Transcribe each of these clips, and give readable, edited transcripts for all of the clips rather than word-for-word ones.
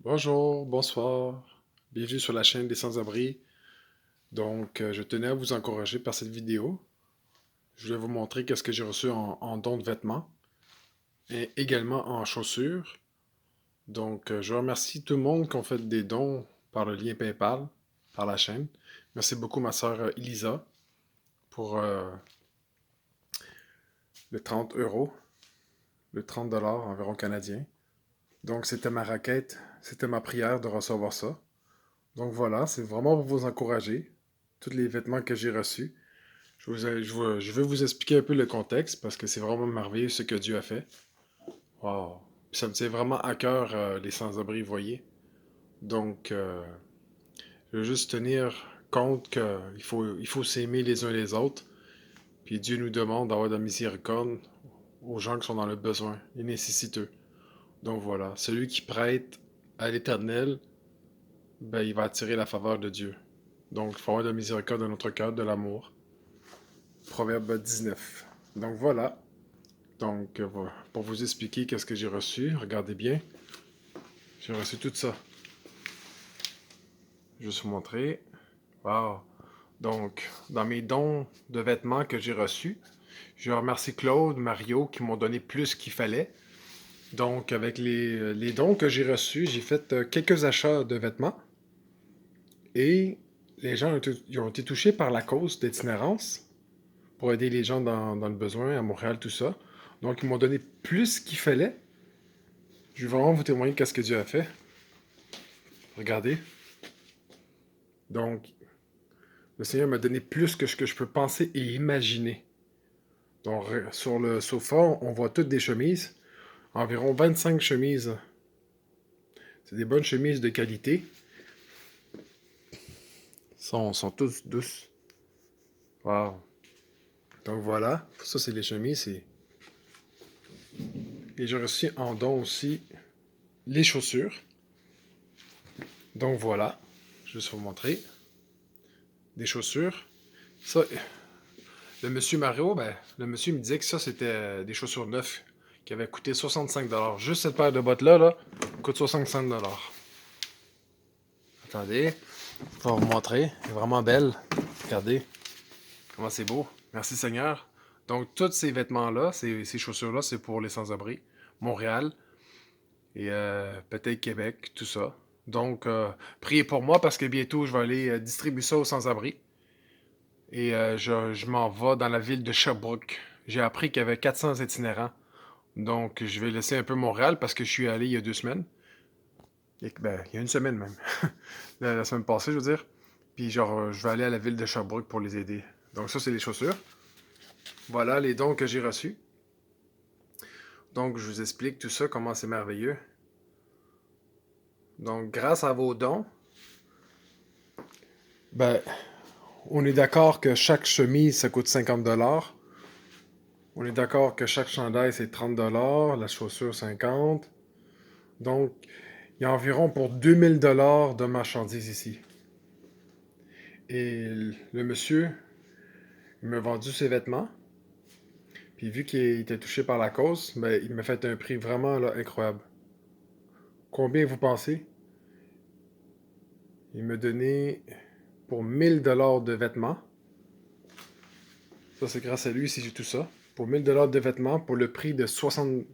Bonjour, bonsoir. Bienvenue sur la chaîne des sans-abri. Je tenais à vous encourager par cette vidéo. Je vais vous montrer qu'est-ce que j'ai reçu en don de vêtements et également en chaussures. Je remercie tout le monde qui ont fait des dons par le lien PayPal, par la chaîne. Merci beaucoup ma sœur Elisa pour le 30 euros, le 30 dollars environ canadien. Donc, c'était ma requête, c'était ma prière de recevoir ça. Donc voilà, c'est vraiment pour vous encourager. Tous les vêtements que j'ai reçus. Je vais vous expliquer un peu le contexte parce que c'est vraiment merveilleux ce que Dieu a fait. Wow. Puis ça me tient vraiment à cœur, les sans-abri, vous voyez. Donc, euh, je veux juste tenir compte qu'il faut s'aimer les uns les autres. Puis Dieu nous demande d'avoir de la miséricorde aux gens qui sont dans le besoin, les nécessiteux. Donc voilà, celui qui prête à l'Éternel, ben, il va attirer la faveur de Dieu. Donc, il faut avoir de la miséricorde dans notre cœur, de l'amour. Proverbe 19. Donc voilà. Voilà. Pour vous expliquer qu'est-ce que j'ai reçu, regardez bien. J'ai reçu tout ça. Je vais vous montrer. Wow. Donc, dans mes dons de vêtements que j'ai reçus, je remercie Claude, Mario qui m'ont donné plus qu'il fallait. Donc, avec les dons que j'ai reçus, j'ai fait quelques achats de vêtements et les gens ils ont été touchés par la cause d'itinérance pour aider les gens dans le besoin à Montréal, tout ça. Donc, ils m'ont donné plus qu'il fallait. Je vais vraiment vous témoigner de ce que Dieu a fait. Regardez. Donc, le Seigneur m'a donné plus que ce que je peux penser et imaginer. Donc, sur le sofa, on voit toutes des chemises. Environ 25 chemises. C'est des bonnes chemises de qualité. Sont toutes douces. Wow. Donc voilà. Ça, c'est les chemises. Et j'ai reçu en don aussi les chaussures. Donc voilà. Je vais vous montrer. Des chaussures. Ça, le monsieur Mario, ben, le monsieur me disait que ça, c'était des chaussures neuves qui avaient coûté 65$. Juste cette paire de bottes-là, là, coûte 65$. Attendez, je vais vous montrer. Elle est vraiment belle. Regardez comment c'est beau. Merci Seigneur. Donc, tous ces vêtements-là, ces chaussures-là, c'est pour les sans-abri. Montréal et peut-être Québec, tout ça. Priez pour moi parce que bientôt, je vais aller distribuer ça aux sans-abri. Et je m'en vais dans la ville de Sherbrooke. J'ai appris qu'il y avait 400 itinérants. Donc, je vais laisser un peu Montréal parce que je suis allé il y a 2 semaines. Ben, il y a une semaine même. La semaine passée, je veux dire. Puis, je vais aller à la ville de Sherbrooke pour les aider. Donc, ça, c'est les chaussures. Voilà les dons que j'ai reçus. Donc, je vous explique tout ça, comment c'est merveilleux. Donc, grâce à vos dons, ben, on est d'accord que chaque chemise, ça coûte 50$. On est d'accord que chaque chandail, c'est 30$. La chaussure, 50$. Donc, il y a environ pour 2000$ de marchandises ici. Et le monsieur, il m'a vendu ses vêtements. Puis vu qu'il était touché par la cause, ben, il m'a fait un prix vraiment là, incroyable. Combien vous pensez? Il m'a donné pour 1000$ de vêtements. Ça, c'est grâce à lui si j'ai tout ça. Pour 1000$ de vêtements pour le prix de 60$.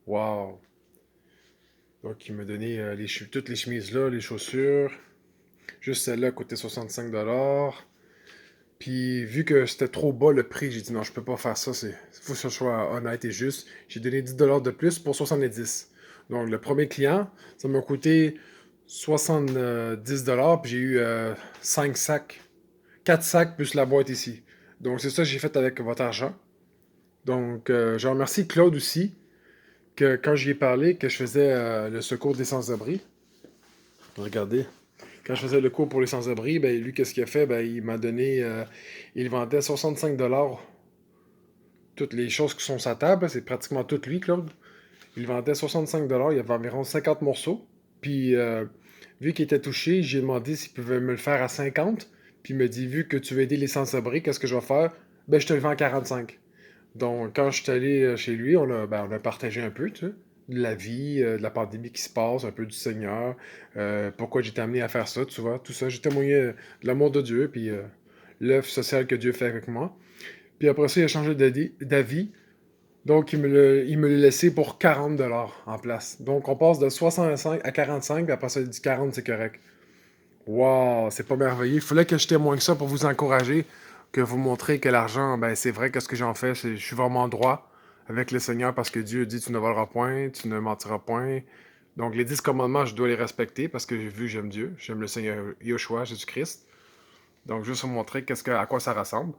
Wow! Donc, il m'a donné toutes les chemises là, les chaussures. Juste celle-là coûtait 65$. Puis, vu que c'était trop bas le prix, j'ai dit non, je peux pas faire ça. Faut que ce soit honnête et juste. J'ai donné 10$ de plus pour 70$. Donc, le premier client, ça m'a coûté 70$. Puis, j'ai eu 5 sacs. 4 sacs plus la boîte ici. Donc, c'est ça que j'ai fait avec votre argent. Donc, je remercie Claude aussi, que quand j'y ai parlé, que je faisais le secours des sans-abri. Regardez. Quand je faisais le cours pour les sans-abri, ben, lui, qu'est-ce qu'il a fait? Ben, il m'a donné. Il vendait 65$ toutes les choses qui sont sur sa table. C'est pratiquement tout lui, Claude. Il vendait 65$. Il y avait environ 50 morceaux. Puis, vu qu'il était touché, j'ai demandé s'il pouvait me le faire à 50. Puis, il m'a dit, vu que tu veux aider les sans-abri, qu'est-ce que je vais faire? Ben, je te le vends à 45. Donc, quand je suis allé chez lui, on a partagé un peu, tu sais. de la vie, de la pandémie qui se passe, un peu du Seigneur, pourquoi j'ai été amené à faire ça, tu vois, tout ça. J'ai témoigné de l'amour de Dieu, puis l'œuvre sociale que Dieu fait avec moi. Puis après ça, il a changé d'avis. Donc, il me l'a laissé pour 40$ en place. Donc, on passe de 65 à 45, puis après ça, il dit 40, c'est correct. Wow, c'est pas merveilleux. Il fallait que je témoigne ça pour vous encourager, que vous montrer que l'argent, ben c'est vrai que ce que j'en fais, je suis vraiment droit avec le Seigneur parce que Dieu dit tu ne voleras point, tu ne mentiras point. Donc les 10 commandements, je dois les respecter parce que j'ai vu que j'aime Dieu, j'aime le Seigneur Yeshua, Jésus-Christ. Donc juste vous montrer à quoi ça ressemble.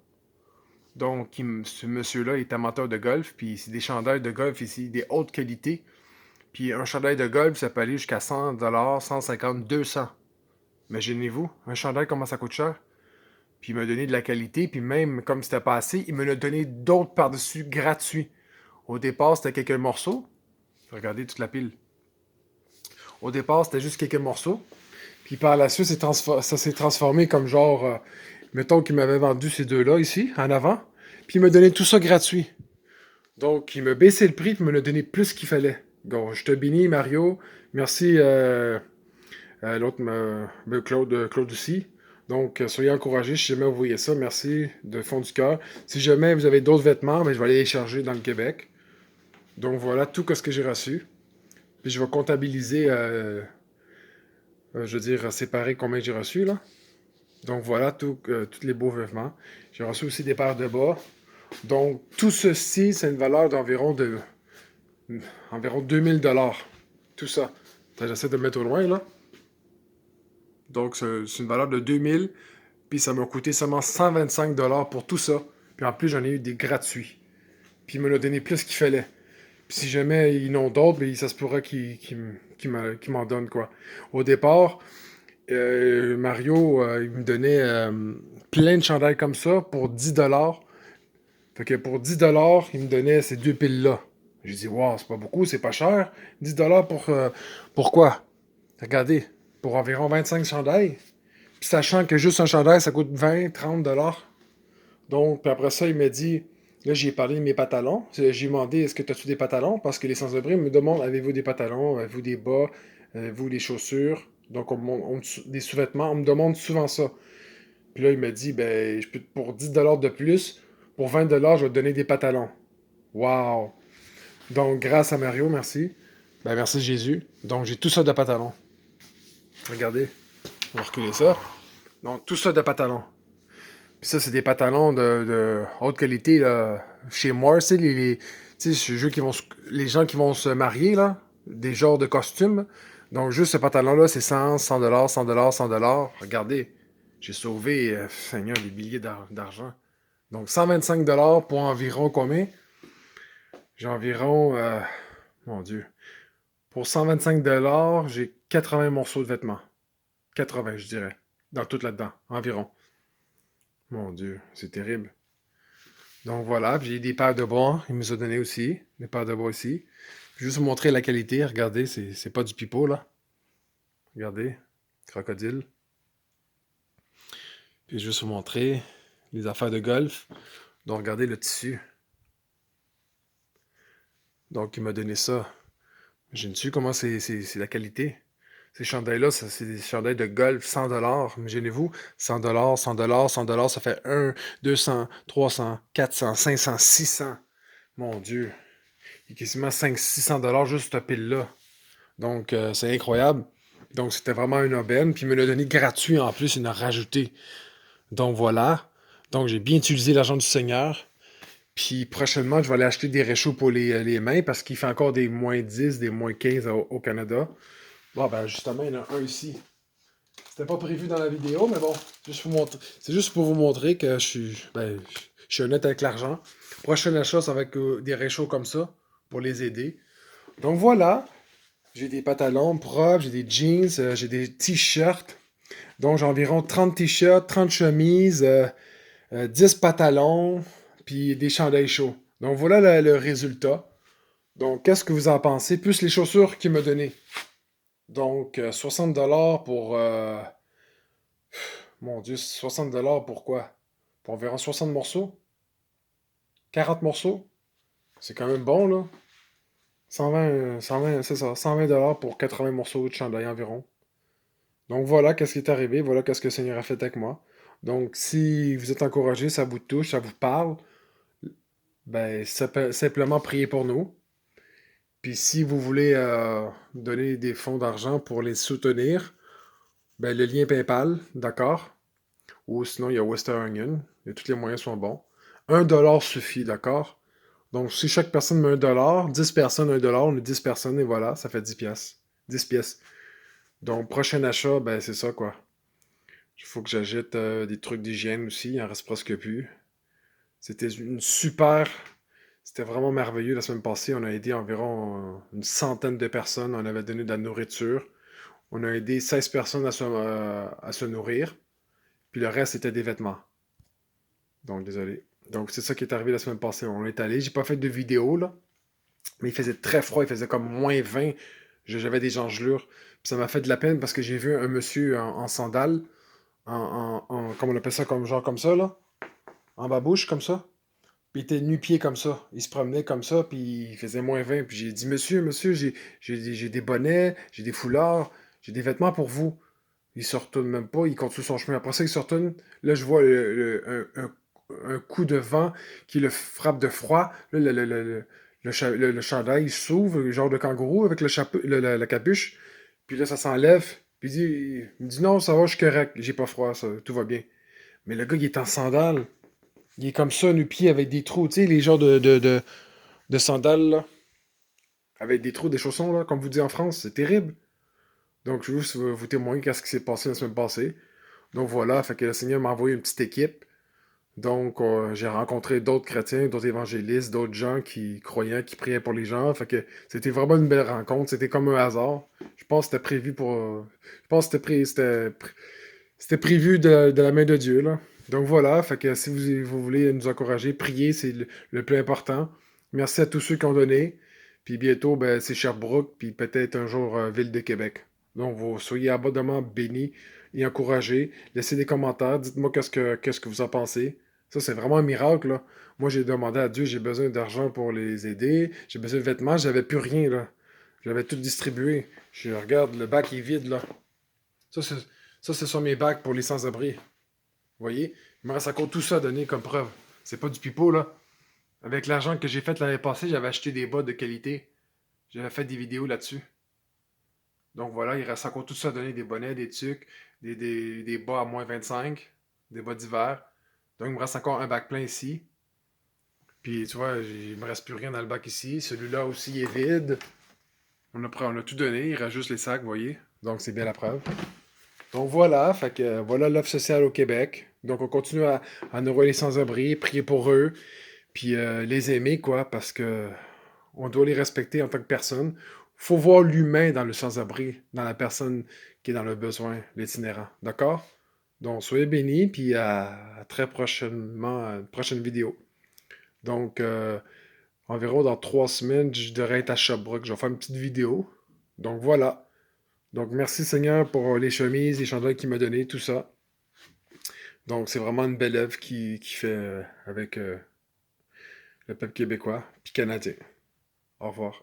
Donc ce monsieur-là est amateur de golf, puis c'est des chandails de golf ici, des hautes qualités. Puis un chandail de golf, ça peut aller jusqu'à 100$, 150, 200. Imaginez-vous, un chandail, comment ça coûte cher? Puis il m'a donné de la qualité, puis même comme c'était pas assez, il me l'a donné d'autres par-dessus gratuits. Au départ, c'était quelques morceaux. Regardez toute la pile. Au départ, c'était juste quelques morceaux. Puis par la suite, ça s'est transformé comme genre, mettons qu'il m'avait vendu ces deux-là ici, en avant. Puis il m'a donné tout ça gratuit. Donc, il m'a baissé le prix, puis il me l'a donné plus qu'il fallait. Bon, je te bénis, Mario. Merci, l'autre, Claude aussi. Donc, soyez encouragés si jamais vous voyez ça. Merci de fond du cœur. Si jamais vous avez d'autres vêtements, ben, je vais aller les charger dans le Québec. Donc, voilà tout ce que j'ai reçu. Puis, je vais comptabiliser, je veux dire, séparer combien j'ai reçu, là. Donc, voilà tous les beaux vêtements. J'ai reçu aussi des paires de bas. Donc, tout ceci, c'est une valeur environ 2000$. Tout ça. Attends, j'essaie de me mettre au loin, là. Donc, c'est une valeur de 2000. Puis ça m'a coûté seulement 125$ pour tout ça. Puis en plus, j'en ai eu des gratuits. Puis il me l'a donné plus qu'il fallait. Puis si jamais ils n'ont d'autres, ben, ça se pourra qu'ils m'en donnent, quoi. Au départ, Mario, il me donnait plein de chandails comme ça pour 10$. Fait que pour 10$, il me donnait ces deux piles-là. J'ai dit, wow, c'est pas beaucoup, c'est pas cher. 10$ pour quoi? Regardez, pour environ 25 chandails. Puis sachant que juste un chandail, ça coûte 20, 30$. Donc, puis après ça, il m'a dit, là, j'ai parlé de mes pantalons. J'ai demandé, est-ce que tu as-tu des pantalons? Parce que les sans-abri me demandent, avez-vous des pantalons? Avez-vous des bas? Avez-vous des chaussures? Donc, des sous-vêtements. On me demande souvent ça. Puis là, il m'a dit, ben, pour 10$ de plus, pour 20$, je vais te donner des pantalons. Wow! Donc, grâce à Mario, merci. Ben, merci Jésus. Donc, j'ai tout ça de pantalons. Regardez, on va reculer ça. Donc, tout ça de pantalons. Puis ça, c'est des pantalons de haute qualité, là. Chez Morse, tu sais, les gens qui vont se marier, là, des genres de costumes. Donc, juste ce pantalon-là, c'est 100$, 100$, 100$. Regardez, j'ai sauvé, Seigneur, des billets d'argent. Donc, 125$ pour environ combien? J'ai environ, mon Dieu. Pour 125$, j'ai 80 morceaux de vêtements. 80, je dirais. Dans tout là-dedans, environ. Mon Dieu, c'est terrible. Donc voilà, puis j'ai des paires de bras, il nous a donné aussi, des paires de bras ici. Juste vous montrer la qualité, regardez, c'est pas du pipeau là. Regardez, crocodile. Puis juste vous montrer les affaires de golf. Donc regardez le tissu. Donc il m'a donné ça. J'ai su comment c'est la qualité. Ces chandails-là, c'est des chandails de golf, 100$. Imaginez-vous, 100$, 100$, 100$, ça fait 1, 200, 300, 400, 500, 600. Mon Dieu. Il y a quasiment 500-600$ juste cette pile-là. Donc, c'est incroyable. Donc, c'était vraiment une aubaine. Puis, il me l'a donné gratuit en plus. Il en a rajouté. Donc, voilà. Donc, j'ai bien utilisé l'argent du Seigneur. Puis, prochainement, je vais aller acheter des réchauds pour les mains parce qu'il fait encore des -10, des -15 au Canada. Bon, ben, justement, il y en a un ici. C'était pas prévu dans la vidéo, mais bon, c'est juste pour vous montrer que je suis honnête avec l'argent. Prochain achat, ça va être des réchauds comme ça pour les aider. Donc, voilà. J'ai des pantalons propres, j'ai des jeans, j'ai des t-shirts. Donc, j'ai environ 30 t-shirts, 30 chemises, 10 pantalons, puis des chandails chauds. Donc, voilà le résultat. Donc, qu'est-ce que vous en pensez? Plus les chaussures qu'il m'a données. Donc, 60$ pour... mon Dieu, 60$ pour quoi? Pour environ 60 morceaux? 40 morceaux? C'est quand même bon, là. 120, c'est ça, 120 $ pour 80 morceaux de chandail environ. Donc voilà qu'est-ce qui est arrivé, voilà qu'est-ce que le Seigneur a fait avec moi. Donc si vous êtes encouragé, ça vous touche, ça vous parle, ben simplement priez pour nous. Puis si vous voulez donner des fonds d'argent pour les soutenir, ben le lien PayPal, d'accord? Ou sinon il y a Western Union, et tous les moyens sont bons. 1 $ suffit, d'accord? Donc si chaque personne met 1 $, 10 personnes 1 $, on est 10 personnes et voilà, ça fait 10 pièces. 10 pièces. Donc prochain achat, ben c'est ça quoi. Il faut que j'achète des trucs d'hygiène aussi, il en reste presque plus. C'était une super. C'était vraiment merveilleux la semaine passée. On a aidé environ une centaine de personnes. On avait donné de la nourriture. On a aidé 16 personnes à se nourrir. Puis le reste, c'était des vêtements. Donc, désolé. Donc, c'est ça qui est arrivé la semaine passée. On est allé. J'ai pas fait de vidéo, là. Mais il faisait très froid. Il faisait comme -20. J'avais des engelures. Puis ça m'a fait de la peine parce que j'ai vu un monsieur en sandales. Comment on appelle ça? Comme, genre comme ça, là. En babouche, comme ça. Puis il était nu-pied comme ça. Il se promenait comme ça, puis il faisait -20. Puis j'ai dit, monsieur, j'ai des bonnets, j'ai des foulards, j'ai des vêtements pour vous. Il se retourne même pas, il continue son chemin. Après ça, il se retourne. Là, je vois un coup de vent qui le frappe de froid. Là, le chandail il s'ouvre, genre de kangourou avec le chapeau, la capuche. Puis là, ça s'enlève. Puis il me dit, non, ça va, je suis correct. J'ai pas froid, ça, tout va bien. Mais le gars, il est en sandales. Il est comme ça, nu-pied, avec des trous. Tu sais, les genres de sandales, là, avec des trous, des chaussons, là, comme vous dites en France. C'est terrible. Donc, je veux juste vous témoigner qu'est-ce qui s'est passé la semaine passée. Donc, voilà, fait que le Seigneur m'a envoyé une petite équipe. Donc, j'ai rencontré d'autres chrétiens, d'autres évangélistes, d'autres gens qui croyaient, qui priaient pour les gens. Fait que c'était vraiment une belle rencontre. C'était comme un hasard. Je pense que c'était prévu pour. Je pense que c'était prévu de la main de Dieu, là. Donc voilà, fait que si vous voulez nous encourager, prier, c'est le plus important. Merci à tous ceux qui ont donné. Puis bientôt, ben, c'est Sherbrooke, puis peut-être un jour Ville de Québec. Donc vous soyez abondamment bénis et encouragés. Laissez des commentaires, dites-moi qu'est-ce que vous en pensez. Ça, c'est vraiment un miracle, là. Moi, j'ai demandé à Dieu, j'ai besoin d'argent pour les aider, j'ai besoin de vêtements, j'avais plus rien, là. J'avais tout distribué. Je regarde, le bac est vide, là. Ça, c'est, ça, ce sont mes bacs pour les sans-abri. Vous voyez? Il me reste encore tout ça à donner comme preuve. C'est pas du pipeau, là. Avec l'argent que j'ai fait l'année passée, j'avais acheté des bas de qualité. J'avais fait des vidéos là-dessus. Donc voilà, il reste encore tout ça à donner, des bonnets, des tucs, des bas à -25, des bas d'hiver. Donc il me reste encore un bac plein ici. Puis tu vois, il me reste plus rien dans le bac ici. Celui-là aussi est vide. On a tout donné, il reste juste les sacs, vous voyez? Donc c'est bien la preuve. Donc voilà, fait que voilà l'offre sociale au Québec. Donc on continue à nourrir les sans-abri, prier pour eux, puis les aimer, quoi, parce que on doit les respecter en tant que personne. Faut voir l'humain dans le sans-abri, dans la personne qui est dans le besoin, l'itinérant. D'accord? Donc soyez bénis, puis à très prochainement, à une prochaine vidéo. Donc environ dans 3 semaines, je devrais être à Sherbrooke. Je vais faire une petite vidéo. Donc voilà. Donc merci Seigneur pour les chemises, les chandails qu'il m'a donné, tout ça. Donc, c'est vraiment une belle œuvre qui fait avec le peuple québécois puis canadien. Au revoir.